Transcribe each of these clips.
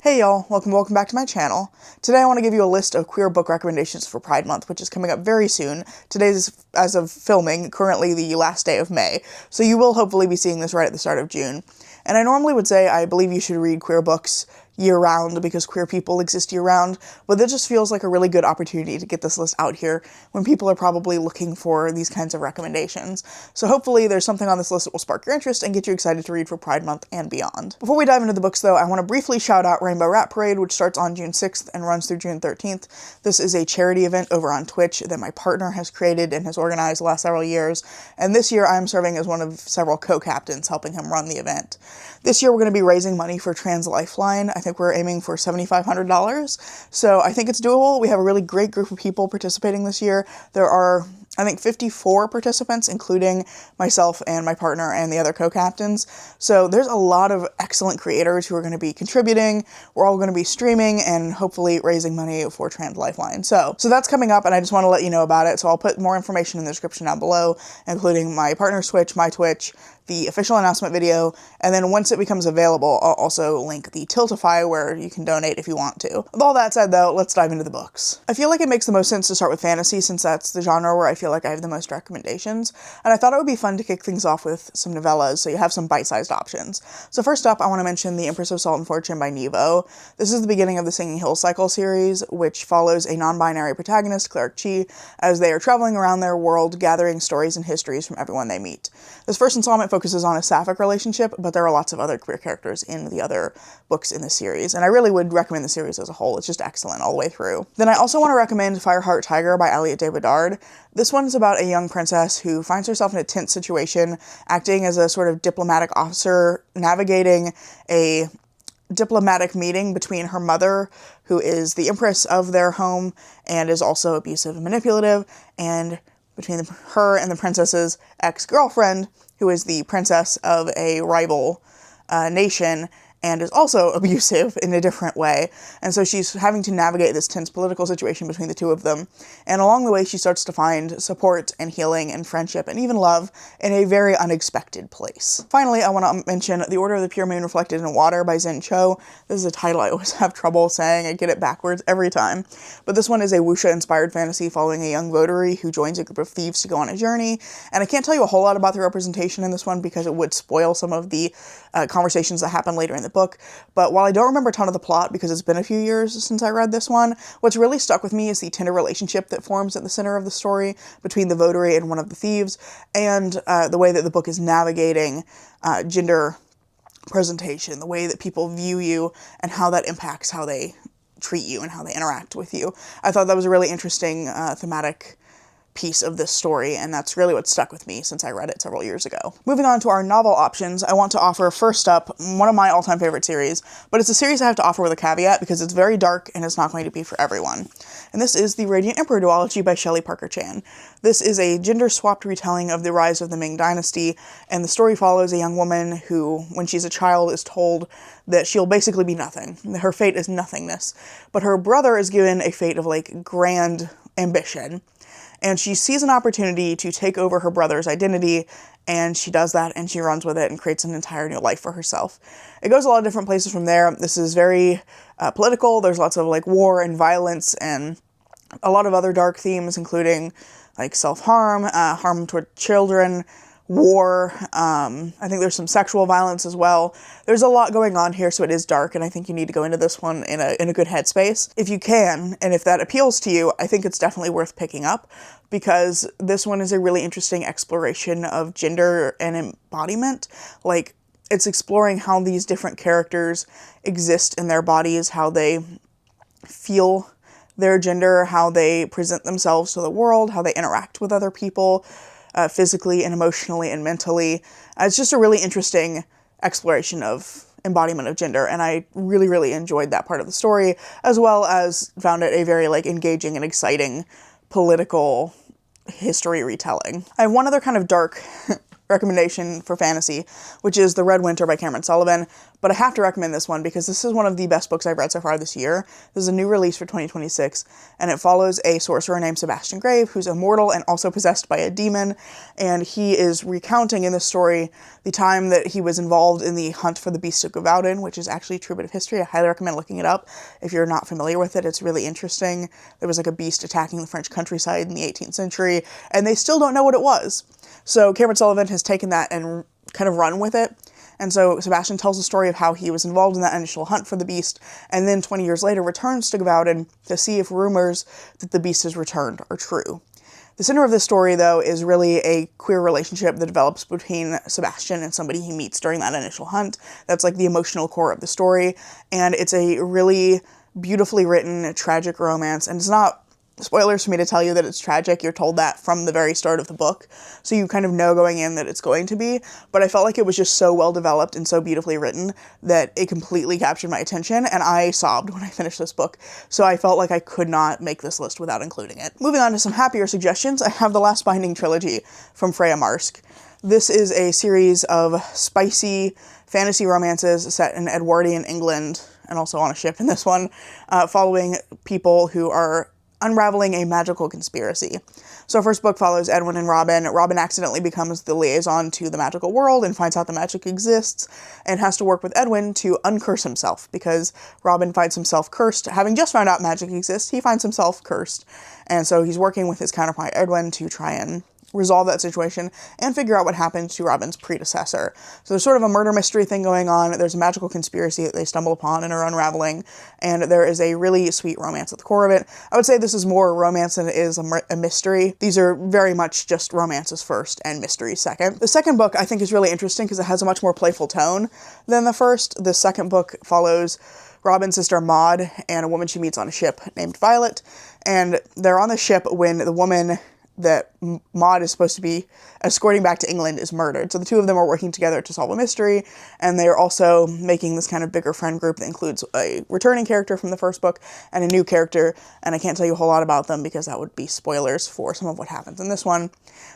Hey y'all, welcome back to my channel. Today I want to give you a list of queer book recommendations for Pride Month, which is coming up very soon. Today is, as of filming, currently the last day of May, so you will hopefully be seeing this right at the start of June. And I normally would say I believe you should read queer books year-round because queer people exist year-round, but that just feels like a really good opportunity to get this list out here when people are probably looking for these kinds of recommendations. So hopefully there's something on this list that will spark your interest and get you excited to read for Pride Month and beyond. Before we dive into the books though, I want to briefly shout out Rainbow Rat Parade, which starts on June 6th and runs through June 13th. This is a charity event over on Twitch that my partner has created and has organized the last several years, and this year I'm serving as one of several co-captains helping him run the event. This year we're going to be raising money for Trans Lifeline. I think we're aiming for $7,500, so I think it's doable. We have a really great group of people participating this year. There are, I think, 54 participants, including myself and my partner and the other co-captains. So there's a lot of excellent creators who are going to be contributing. We're all going to be streaming and hopefully raising money for Trans Lifeline. So that's coming up, and I just want to let you know about it. So I'll put more information in the description down below, including my partner's Twitch, my Twitch, the official announcement video, and then once it becomes available, I'll also link the Tiltify where you can donate if you want to. With all that said though, let's dive into the books. I feel like it makes the most sense to start with fantasy since that's the genre where I feel like I have the most recommendations, and I thought it would be fun to kick things off with some novellas so you have some bite-sized options. So first up, I want to mention The Empress of Salt and Fortune by Nevo. This is the beginning of the Singing Hills Cycle series, which follows a non-binary protagonist, Cleric Chi, as they are traveling around their world gathering stories and histories from everyone they meet. This first installment focuses on a sapphic relationship, but there are lots of other queer characters in the other books in the series, and I really would recommend the series as a whole. It's just excellent all the way through. Then I also want to recommend Fireheart Tiger by Aliette de Bodard. This one is about a young princess who finds herself in a tense situation, acting as a sort of diplomatic officer, navigating a diplomatic meeting between her mother, who is the empress of their home and is also abusive and manipulative, and between her and the princess's ex-girlfriend, who is the princess of a rival nation and is also abusive in a different way. And so she's having to navigate this tense political situation between the two of them. And along the way, she starts to find support and healing and friendship and even love in a very unexpected place. Finally, I want to mention The Order of the Pure Moon Reflected in Water by Zen Cho. This is a title I always have trouble saying. I get it backwards every time. But this one is a wuxia-inspired fantasy following a young votary who joins a group of thieves to go on a journey. And I can't tell you a whole lot about the representation in this one because it would spoil some of the conversations that happen later in the book, but while I don't remember a ton of the plot because it's been a few years since I read this one, what's really stuck with me is the tender relationship that forms at the center of the story between the votary and one of the thieves, and the way that the book is navigating gender presentation, the way that people view you and how that impacts how they treat you and how they interact with you. I thought that was a really interesting thematic piece of this story, and that's really what stuck with me since I read it several years ago. Moving on to our novel options, I want to offer first up one of my all-time favorite series, but it's a series I have to offer with a caveat because it's very dark and it's not going to be for everyone. And this is The Radiant Emperor duology by Shelley Parker Chan. This is a gender-swapped retelling of the rise of the Ming Dynasty, and the story follows a young woman who, when she's a child, is told that she'll basically be nothing. Her fate is nothingness. But her brother is given a fate of, like, grand ambition. And she sees an opportunity to take over her brother's identity, and she does that, and she runs with it and creates an entire new life for herself. It goes a lot of different places from there. This is very political. There's lots of, like, war and violence and a lot of other dark themes, including, like, self-harm, harm toward children, war. I think there's some sexual violence as well. There's a lot going on here, so it is dark, and I think you need to go into this one in a good headspace. If you can, and if that appeals to you, I think it's definitely worth picking up, because this one is a really interesting exploration of gender and embodiment. Like, it's exploring how these different characters exist in their bodies, how they feel their gender, how they present themselves to the world, how they interact with other people, physically and emotionally and mentally. It's just a really interesting exploration of embodiment of gender, and I really, really enjoyed that part of the story, as well as found it a very, like, engaging and exciting political history retelling. I have one other kind of dark recommendation for fantasy, which is The Red Winter by Cameron Sullivan. but I have to recommend this one because this is one of the best books I've read so far this year. This is a new release for 2026, and it follows a sorcerer named Sebastian Grave, who's immortal and also possessed by a demon, and he is recounting in this story the time that he was involved in the hunt for the Beast of Gavaudan, which is actually a true bit of history. I highly recommend looking it up if you're not familiar with it. It's really interesting. There was like a beast attacking the French countryside in the 18th century, and they still don't know what it was. So Cameron Sullivan has taken that and kind of run with it. And so Sebastian tells the story of how he was involved in that initial hunt for the beast, and then 20 years later returns to Gavaudan to see if rumors that the beast has returned are true. The center of this story, though, is really a queer relationship that develops between Sebastian and somebody he meets during that initial hunt. That's like the emotional core of the story, and it's a really beautifully written, tragic romance, and it's not spoilers for me to tell you that it's tragic. You're told that from the very start of the book, so you kind of know going in that it's going to be, but I felt like it was just so well developed and so beautifully written that it completely captured my attention, and I sobbed when I finished this book, so I felt like I could not make this list without including it. Moving on to some happier suggestions, I have The Last Binding trilogy from Freya Marske. This is a series of spicy fantasy romances set in Edwardian England, and also on a ship in this one, following people who are unraveling a magical conspiracy. So our first book follows Edwin and Robin. Robin accidentally becomes the liaison to the magical world and finds out the magic exists and has to work with Edwin to uncurse himself because Robin finds himself cursed. Having just found out magic exists, he finds himself cursed. And so he's working with his counterpart Edwin to try and resolve that situation and figure out what happened to Robin's predecessor. So there's sort of a murder mystery thing going on. There's a magical conspiracy that they stumble upon and are unraveling, and there is a really sweet romance at the core of it. I would say this is more romance than it is a mystery. These are very much just romances first and mysteries second. The second book I think is really interesting because it has a much more playful tone than the first. The second book follows Robin's sister Maud and a woman she meets on a ship named Violet, and they're on the ship when the woman that Maud is supposed to be escorting back to England is murdered. So the two of them are working together to solve a mystery, and they're also making this kind of bigger friend group that includes a returning character from the first book and a new character, and I can't tell you a whole lot about them because that would be spoilers for some of what happens in this one.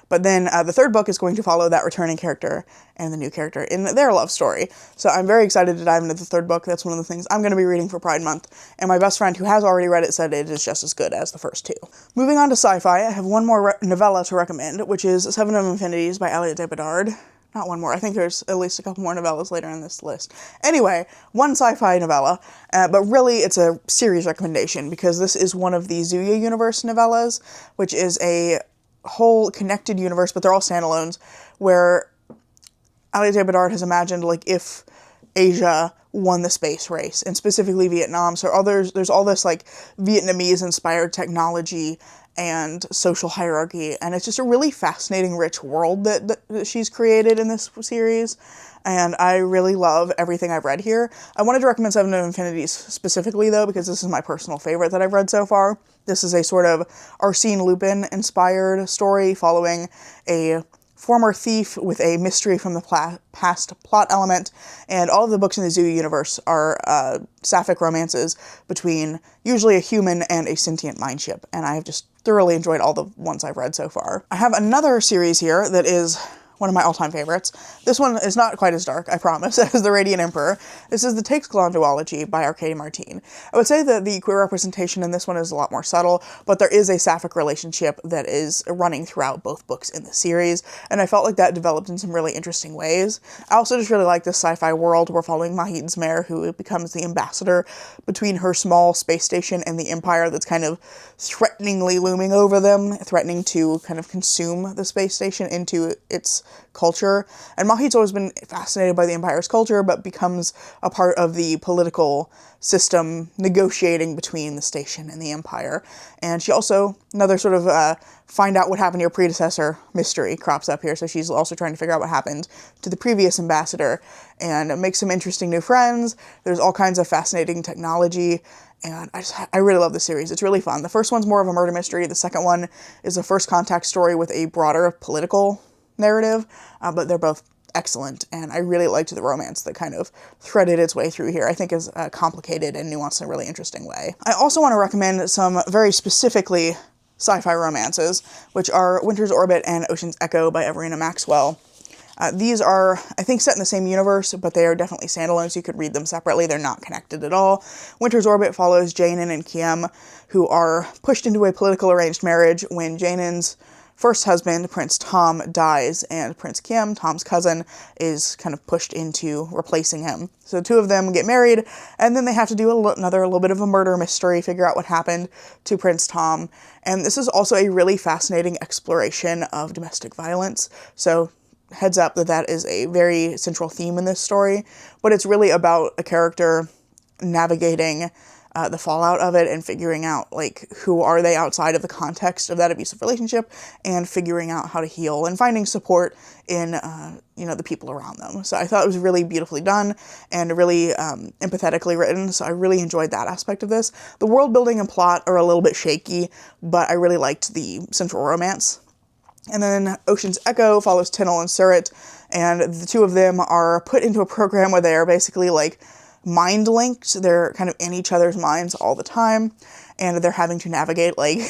But then the third book is going to follow that returning character and the new character in their love story. So I'm very excited to dive into the third book. That's one of the things I'm going to be reading for Pride Month, and my best friend who has already read it said it is just as good as the first two. Moving on to sci-fi, I have one more novella to recommend, which is Seven of Infinities by Elliot de Bedard. Not one more. I think there's at least a couple more novellas later in this list. Anyway, one sci-fi novella, but really it's a series recommendation because this is one of the Zuya Universe novellas, which is a whole connected universe, but they're all standalones, where Elliot de Bedard has imagined like if Asia won the space race, and specifically Vietnam. So there's all this like Vietnamese-inspired technology and social hierarchy, and it's just a really fascinating, rich world that she's created in this series, and I really love everything I've read here. I wanted to recommend Seven of Infinities specifically, though, because this is my personal favorite that I've read so far. This is a sort of Arsène Lupin-inspired story following a former thief with a mystery from the past plot element, and all of the books in the Zuya universe are sapphic romances between usually a human and a sentient mind ship, and I have just thoroughly enjoyed all the ones I've read so far. I have another series here that is one of my all-time favorites. This one is not quite as dark, I promise, as The Radiant Emperor. This is the Takes-Glan duology by Arcady Martin. I would say that the queer representation in this one is a lot more subtle, but there is a sapphic relationship that is running throughout both books in the series, and I felt like that developed in some really interesting ways. I also just really like this sci-fi world. We're following Mahit Zmair, who becomes the ambassador between her small space station and the Empire that's kind of threateningly looming over them, threatening to kind of consume the space station into its culture. And Mahit's always been fascinated by the Empire's culture, but becomes a part of the political system negotiating between the station and the Empire. And she also, another sort of find out what happened to your predecessor mystery crops up here, so she's also trying to figure out what happened to the previous ambassador and make some interesting new friends. There's all kinds of fascinating technology, and I really love this series. It's really fun. The first one's more of a murder mystery. The second one is a first contact story with a broader political narrative, but they're both excellent, and I really liked the romance that kind of threaded its way through here. I think is complicated and nuanced in a really interesting way. I also want to recommend some very specifically sci-fi romances, which are Winter's Orbit and Ocean's Echo by Everina Maxwell. These are, I think, set in the same universe, but they are definitely standalone, so you could read them separately. They're not connected at all. Winter's Orbit follows Jainin and Kiem, who are pushed into a political arranged marriage when Jainin's first husband, Prince Tom, dies, and Prince Kiem, Tom's cousin, is kind of pushed into replacing him. So the two of them get married, and then they have to do another little bit of a murder mystery, figure out what happened to Prince Tom. And this is also a really fascinating exploration of domestic violence. So heads up that is a very central theme in this story, but it's really about a character navigating the fallout of it and figuring out, like, who are they outside of the context of that abusive relationship, and figuring out how to heal and finding support in, the people around them. So I thought it was really beautifully done and really empathetically written, so I really enjoyed that aspect of this. The world building and plot are a little bit shaky, but I really liked the central romance. And then Ocean's Echo follows Tynell and Surrett, and the two of them are put into a program where they are basically, like, mind linked. They're kind of in each other's minds all the time, and they're having to navigate, like,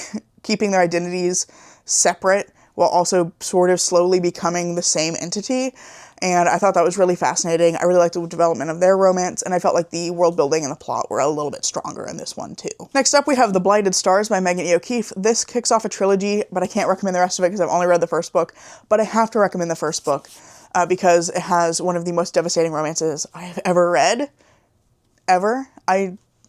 keeping their identities separate while also sort of slowly becoming the same entity. And I thought that was really fascinating. I really liked the development of their romance, and I felt like the world building and the plot were a little bit stronger in this one too. Next up, we have The Blighted Stars by Megan E. O'Keefe. This kicks off a trilogy, but I can't recommend the rest of it because I've only read the first book, but I have to recommend the first book because it has one of the most devastating romances I have ever read. Ever.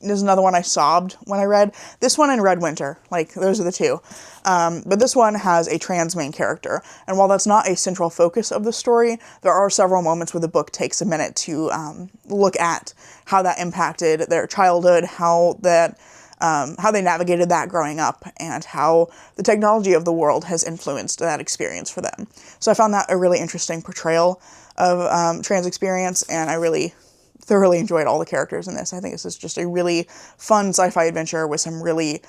There's another one I sobbed when I read. This one and Red Winter. Like, those are the two. But this one has a trans main character. And while that's not a central focus of the story, there are several moments where the book takes a minute to look at how that impacted their childhood, how they navigated that growing up, and how the technology of the world has influenced that experience for them. So I found that a really interesting portrayal of trans experience, and I really thoroughly enjoyed all the characters in this. I think this is just a really fun sci-fi adventure with some really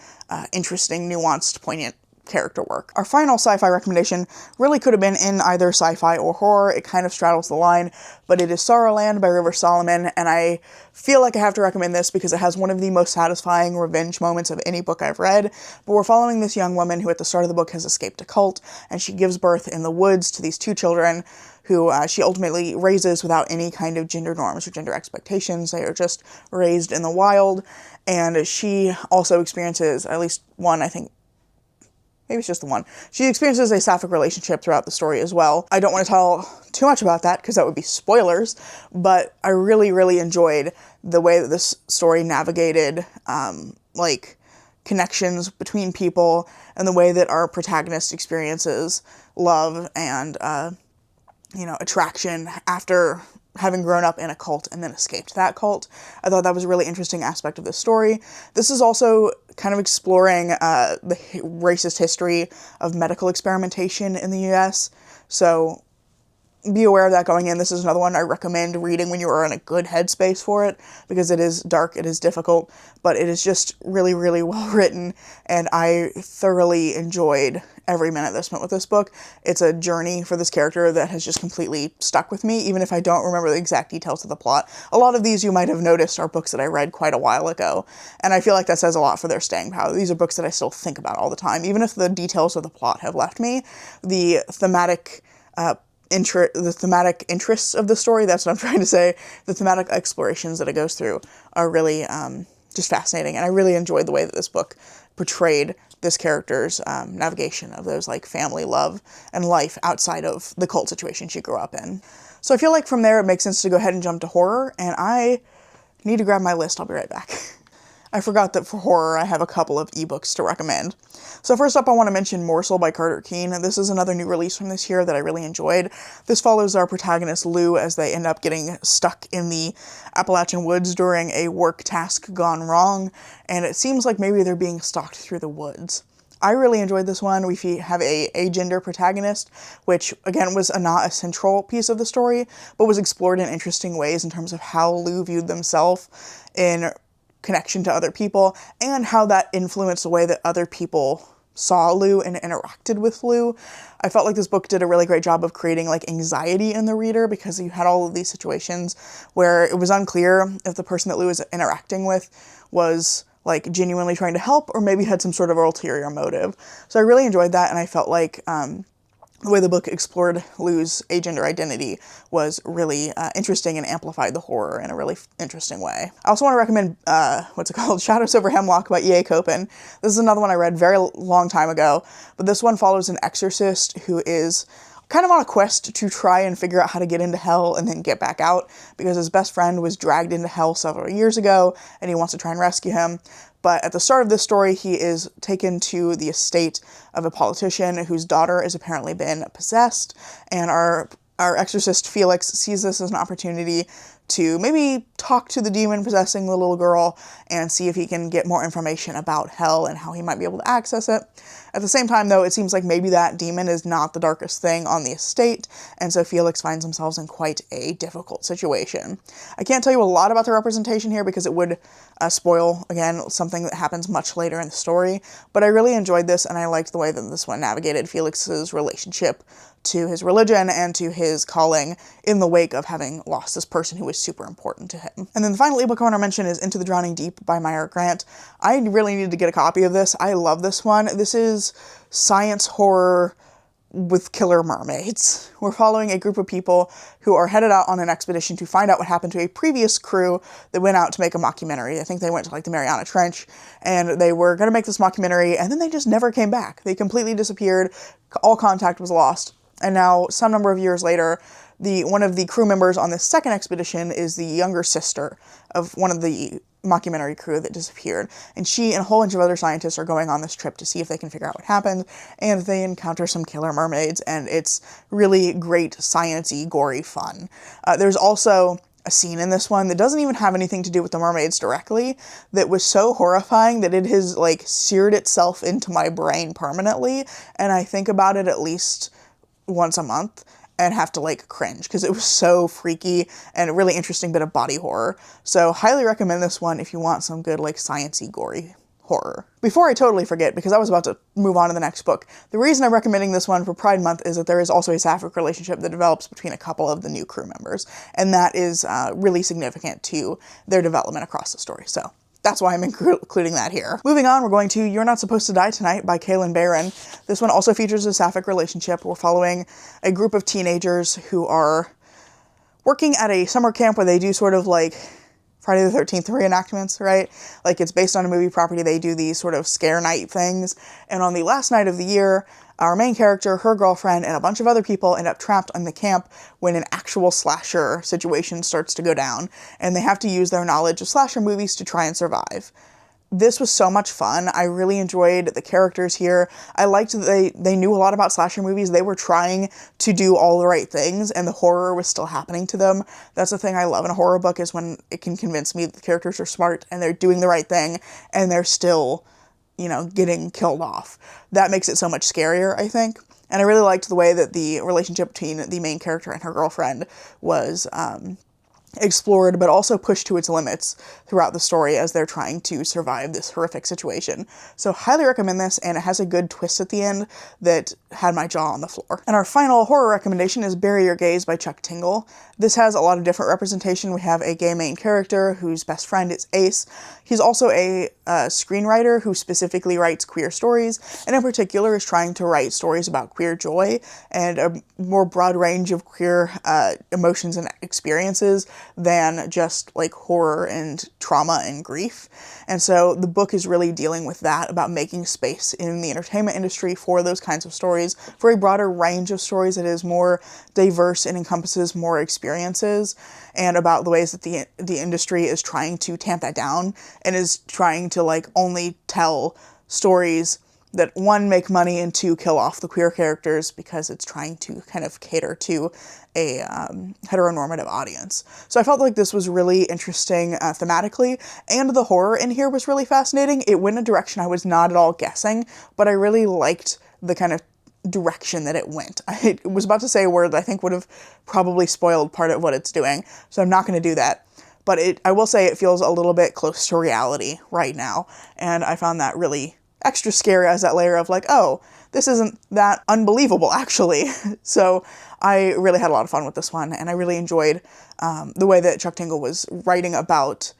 interesting, nuanced, poignant character work. Our final sci-fi recommendation really could have been in either sci-fi or horror. It kind of straddles the line, but it is Sorrowland by River Solomon, and I feel like I have to recommend this because it has one of the most satisfying revenge moments of any book I've read. But we're following this young woman who at the start of the book has escaped a cult, and she gives birth in the woods to these two children who she ultimately raises without any kind of gender norms or gender expectations. They are just raised in the wild, and she also experiences, at least one, I think, maybe it's just the one. She experiences a sapphic relationship throughout the story as well. I don't want to tell too much about that because that would be spoilers, but I really, really enjoyed the way that this story navigated, connections between people and the way that our protagonist experiences love and, attraction after having grown up in a cult and then escaped that cult. I thought that was a really interesting aspect of this story. This is also kind of exploring the racist history of medical experimentation in the US, so be aware of that going in. This is another one I recommend reading when you are in a good headspace for it, because it is dark, it is difficult, but it is just really, really well written, and I thoroughly enjoyed every minute that I spent with this book. It's a journey for this character that has just completely stuck with me, even if I don't remember the exact details of the plot. A lot of these you might have noticed are books that I read quite a while ago, and I feel like that says a lot for their staying power. These are books that I still think about all the time, even if the details of the plot have left me. The thematic interests of the story, that's what I'm trying to say, the thematic explorations that it goes through are really just fascinating, and I really enjoyed the way that this book portrayed this character's navigation of those, like, family love and life outside of the cult situation she grew up in. So I feel like from there it makes sense to go ahead and jump to horror, and I need to grab my list. I'll be right back. I forgot that for horror I have a couple of ebooks to recommend. So first up, I want to mention Morsel by Carter Keene. This is another new release from this year that I really enjoyed. This follows our protagonist Lou as they end up getting stuck in the Appalachian woods during a work task gone wrong, and it seems like maybe they're being stalked through the woods. I really enjoyed this one. We have a agender protagonist, which again was not a central piece of the story, but was explored in interesting ways in terms of how Lou viewed themselves in connection to other people, and how that influenced the way that other people saw Lou and interacted with Lou. I felt like this book did a really great job of creating, like, anxiety in the reader, because you had all of these situations where it was unclear if the person that Lou was interacting with was, like, genuinely trying to help or maybe had some sort of ulterior motive. So I really enjoyed that, and I felt like the way the book explored Lou's agender identity was really interesting and amplified the horror in a really interesting way. I also want to recommend, Shadows Over Hemlock by E.A. Copen. This is another one I read very long time ago, but this one follows an exorcist who is kind of on a quest to try and figure out how to get into hell and then get back out, because his best friend was dragged into hell several years ago and he wants to try and rescue him. But at the start of this story, he is taken to the estate of a politician whose daughter has apparently been possessed, and our exorcist Felix sees this as an opportunity to maybe talk to the demon possessing the little girl and see if he can get more information about hell and how he might be able to access it. At the same time, though, it seems like maybe that demon is not the darkest thing on the estate, and so Felix finds himself in quite a difficult situation. I can't tell you a lot about the representation here because it would spoil, again, something that happens much later in the story, but I really enjoyed this, and I liked the way that this one navigated Felix's relationship to his religion and to his calling in the wake of having lost this person who was super important to him. And then the final ebook I want to mention is Into the Drowning Deep by Myra Grant. I really needed to get a copy of this. I love this one. This is science horror with killer mermaids. We're following a group of people who are headed out on an expedition to find out what happened to a previous crew that went out to make a mockumentary. I think they went to the Mariana Trench, and they were going to make this mockumentary, and then they just never came back. They completely disappeared. All contact was lost. And now, some number of years later, one of the crew members on this second expedition is the younger sister of one of the mockumentary crew that disappeared. And she and a whole bunch of other scientists are going on this trip to see if they can figure out what happened. And they encounter some killer mermaids, and it's really great, science-y, gory fun. There's also a scene in this one that doesn't even have anything to do with the mermaids directly that was so horrifying that it has, seared itself into my brain permanently. And I think about it at least once a month and have to cringe because it was so freaky and a really interesting bit of body horror. So highly recommend this one if you want some good science-y gory horror. Before I totally forget, because I was about to move on to the next book, the reason I'm recommending this one for Pride Month is that there is also a sapphic relationship that develops between a couple of the new crew members, and that is really significant to their development across the story. So that's why I'm including that here. Moving on, we're going to You're Not Supposed to Die Tonight by Kalynn Bayron. This one also features a sapphic relationship. We're following a group of teenagers who are working at a summer camp where they do sort of Friday the 13th reenactments, right? It's based on a movie property. They do these sort of scare night things. And on the last night of the year, our main character, her girlfriend, and a bunch of other people end up trapped in the camp when an actual slasher situation starts to go down, and they have to use their knowledge of slasher movies to try and survive. This was so much fun. I really enjoyed the characters here. I liked that they knew a lot about slasher movies. They were trying to do all the right things, and the horror was still happening to them. That's the thing I love in a horror book, is when it can convince me that the characters are smart, and they're doing the right thing, and they're still getting killed off. That makes it so much scarier, I think. And I really liked the way that the relationship between the main character and her girlfriend was explored, but also pushed to its limits throughout the story as they're trying to survive this horrific situation. So highly recommend this, and it has a good twist at the end that had my jaw on the floor. And our final horror recommendation is Bury Your Gays by Chuck Tingle. This has a lot of different representation. We have a gay main character whose best friend is Ace. He's also a screenwriter who specifically writes queer stories, and in particular is trying to write stories about queer joy and a more broad range of queer emotions and experiences than just horror and trauma and grief. And so the book is really dealing with that, about making space in the entertainment industry for those kinds of stories, for a broader range of stories that is more diverse and encompasses more experiences, and about the ways that the industry is trying to tamp that down and is trying to only tell stories that, one, make money, and two, kill off the queer characters because it's trying to kind of cater to a heteronormative audience. So I felt like this was really interesting thematically, and the horror in here was really fascinating. It went in a direction I was not at all guessing, but I really liked the kind of direction that it went. I was about to say a word that I think would have probably spoiled part of what it's doing, so I'm not going to do that. But I will say it feels a little bit close to reality right now, and I found that really extra scary as that layer of oh, this isn't that unbelievable, actually. So I really had a lot of fun with this one, and I really enjoyed the way that Chuck Tingle was writing about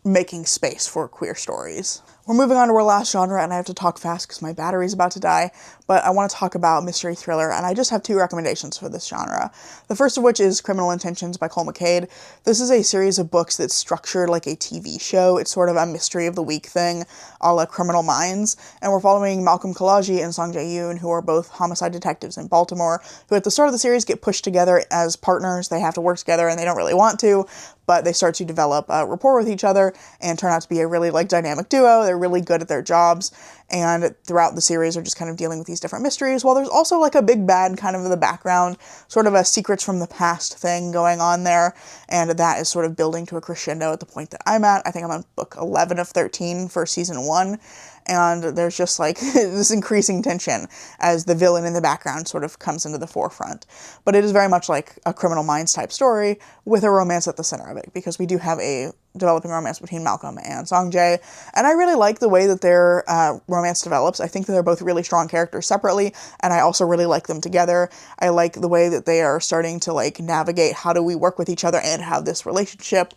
making space for queer stories. We're moving on to our last genre, and I have to talk fast because my battery's about to die, but I want to talk about mystery thriller, and I just have 2 recommendations for this genre. The first of which is Criminal Intentions by Cole McCade. This is a series of books that's structured like a TV show. It's sort of a mystery of the week thing, a la Criminal Minds, and we're following Malcolm Kalaji and Song Jae-yoon, who are both homicide detectives in Baltimore, who at the start of the series get pushed together as partners. They have to work together, and they don't really want to, but they start to develop a rapport with each other and turn out to be a really dynamic duo. They're really good at their jobs, and throughout the series are just kind of dealing with these different mysteries, while there's also a big bad kind of in the background, sort of a secrets from the past thing going on there, and that is sort of building to a crescendo at the point that I'm at. I think I'm on book 11 of 13 for season 1, and there's just this increasing tension as the villain in the background sort of comes into the forefront. But it is very much like a Criminal Minds type story with a romance at the center of it, because we do have a developing romance between Malcolm and Song Jae, and I really like the way that their romance develops. I think that they're both really strong characters separately, and I also really like them together. I like the way that they are starting to navigate how do we work with each other and have this relationship,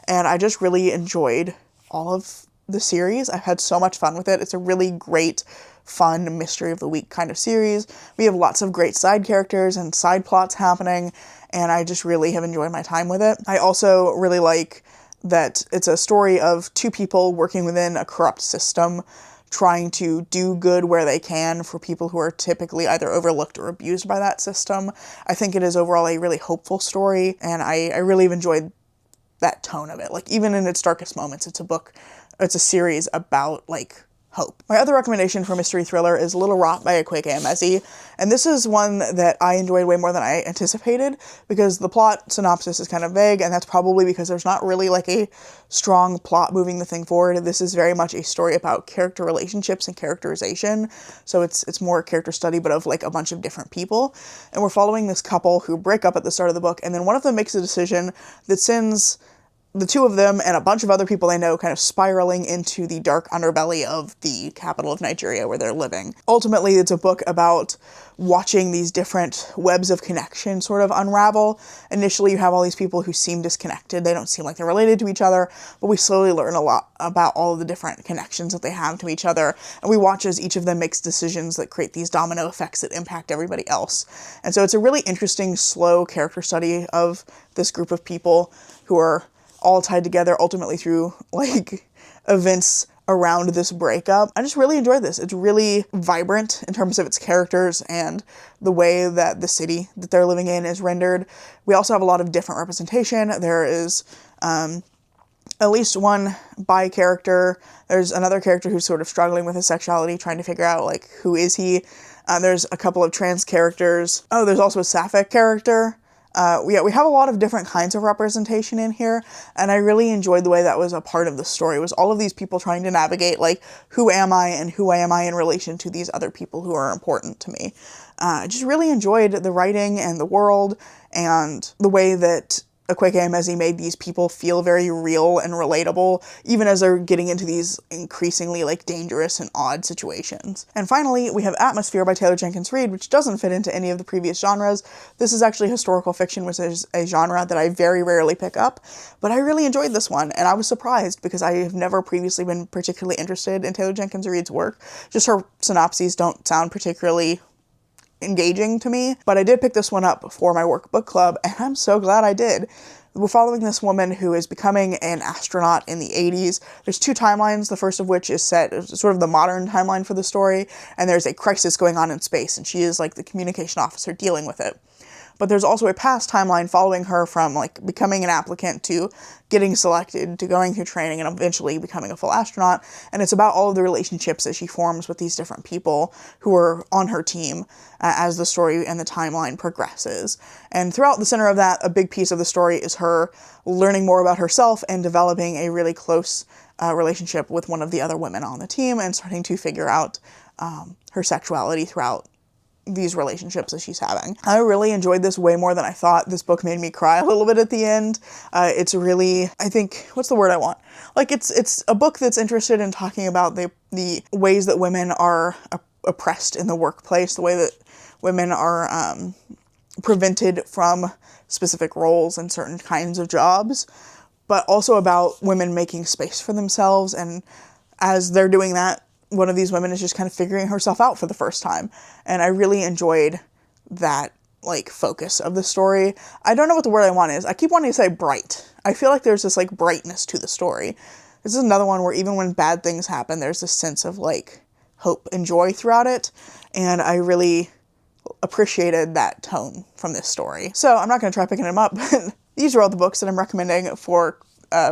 and I just really enjoyed all of the series. I've had so much fun with it. It's a really great, fun mystery of the week kind of series. We have lots of great side characters and side plots happening, and I just really have enjoyed my time with it. I also really like that it's a story of 2 people working within a corrupt system, trying to do good where they can for people who are typically either overlooked or abused by that system. I think it is overall a really hopeful story, and I really have enjoyed that tone of it. Even in its darkest moments, it's a series about hope. My other recommendation for mystery thriller is Little Rot by Akwaeke Emezi, and this is one that I enjoyed way more than I anticipated, because the plot synopsis is kind of vague, and that's probably because there's not really a strong plot moving the thing forward. This is very much a story about character relationships and characterization, so it's more character study, but of a bunch of different people, and we're following this couple who break up at the start of the book, and then one of them makes a decision that sends the 2 of them and a bunch of other people they know kind of spiraling into the dark underbelly of the capital of Nigeria where they're living. Ultimately, it's a book about watching these different webs of connection sort of unravel. Initially, you have all these people who seem disconnected. They don't seem like they're related to each other, but we slowly learn a lot about all of the different connections that they have to each other, and we watch as each of them makes decisions that create these domino effects that impact everybody else. And so it's a really interesting, slow character study of this group of people who are all tied together ultimately through events around this breakup. I just really enjoyed this. It's really vibrant in terms of its characters and the way that the city that they're living in is rendered. We also have a lot of different representation. There is at least one bi character. There's another character who's sort of struggling with his sexuality, trying to figure out who is he. There's a couple of trans characters. Oh, there's also a sapphic character. We have a lot of different kinds of representation in here, and I really enjoyed the way that was a part of the story, was all of these people trying to navigate, who am I and who am I in relation to these other people who are important to me. I just really enjoyed the writing and the world, and the way that Akwaeke Emezi made these people feel very real and relatable, even as they're getting into these increasingly dangerous and odd situations. And finally, we have Atmosphere by Taylor Jenkins Reid, which doesn't fit into any of the previous genres. This is actually historical fiction, which is a genre that I very rarely pick up, but I really enjoyed this one, and I was surprised because I have never previously been particularly interested in Taylor Jenkins Reid's work. Just her synopses don't sound particularly engaging to me, but I did pick this one up for my workbook club, and I'm so glad I did. We're following this woman who is becoming an astronaut in the 80s. There's 2 timelines, the first of which is set sort of the modern timeline for the story, and there's a crisis going on in space, and she is the communication officer dealing with it. But there's also a past timeline following her from becoming an applicant to getting selected to going through training and eventually becoming a full astronaut. And it's about all of the relationships that she forms with these different people who are on her team as the story and the timeline progresses. And throughout the center of that, a big piece of the story is her learning more about herself and developing a really close relationship with one of the other women on the team and starting to figure out her sexuality throughout these relationships that she's having. I really enjoyed this way more than I thought. This book made me cry a little bit at the end. It's really, I think, what's the word I want? It's a book that's interested in talking about the ways that women are oppressed in the workplace, the way that women are prevented from specific roles and certain kinds of jobs, but also about women making space for themselves and as they're doing that, one of these women is just kind of figuring herself out for the first time. And I really enjoyed that, like, focus of the story. I don't know what the word I want is. I keep wanting to say bright. I feel like there's this, like, brightness to the story. This is another one where even when bad things happen, there's this sense of, like, hope and joy throughout it. And I really appreciated that tone from this story. So I'm not going to try picking them up, but these are all the books that I'm recommending for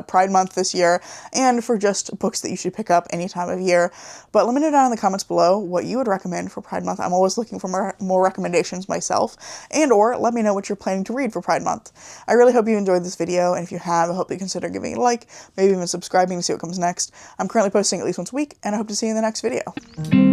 Pride Month this year, and for just books that you should pick up any time of year. But let me know down in the comments below what you would recommend for Pride Month. I'm always looking for more recommendations myself, and or let me know what you're planning to read for Pride Month. I really hope you enjoyed this video, and if you have, I hope you consider giving it a like, maybe even subscribing to see what comes next. I'm currently posting at least once a week, and I hope to see you in the next video.